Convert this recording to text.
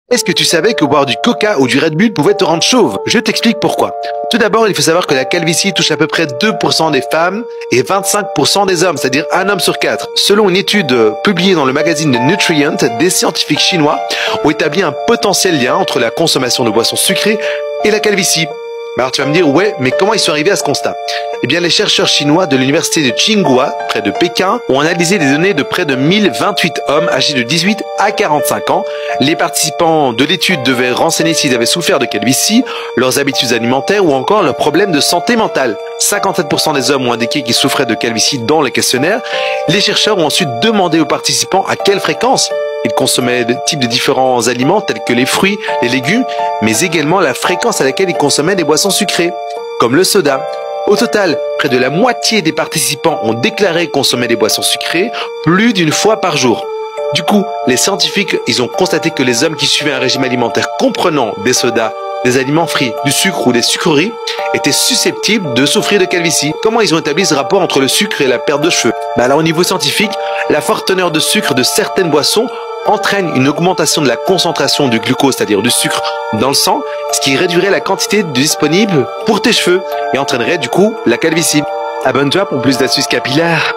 Est-ce que tu savais que boire du Coca ou du Red Bull pouvait te rendre chauve? Je t'explique pourquoi. Tout d'abord, il faut savoir que la calvitie touche à peu près 2% des femmes et 25% des hommes, c'est-à-dire un homme sur 4. Selon une étude publiée dans le magazine de Nutrient, des scientifiques chinois ont établi un potentiel lien entre la consommation de boissons sucrées et la calvitie. Alors tu vas me dire, ouais, mais comment ils sont arrivés à ce constat? Eh bien, les chercheurs chinois de l'université de Tsinghua, près de Pékin, ont analysé des données de près de 1028 hommes âgés de 18 à 45 ans. Les participants de l'étude devaient renseigner s'ils avaient souffert de calvitie, leurs habitudes alimentaires ou encore leurs problèmes de santé mentale. 57% des hommes ont indiqué qu'ils souffraient de calvitie dans le questionnaire. Les chercheurs ont ensuite demandé aux participants à quelle fréquence ils consommaient de types de différents aliments tels que les fruits, les légumes, mais également la fréquence à laquelle ils consommaient des boissons sucrées, comme le soda. Au total, près de la moitié des participants ont déclaré consommer des boissons sucrées plus d'une fois par jour. Du coup, les scientifiques, ils ont constaté que les hommes qui suivaient un régime alimentaire comprenant des sodas, des aliments frits, du sucre ou des sucreries étaient susceptibles de souffrir de calvitie. Comment ils ont établi ce rapport entre le sucre et la perte de cheveux? Alors au niveau scientifique, la forte teneur de sucre de certaines boissons entraîne une augmentation de la concentration du glucose, c'est-à-dire du sucre, dans le sang, ce qui réduirait la quantité disponible pour tes cheveux et entraînerait du coup la calvitie. Abonne-toi pour plus d'astuces capillaires.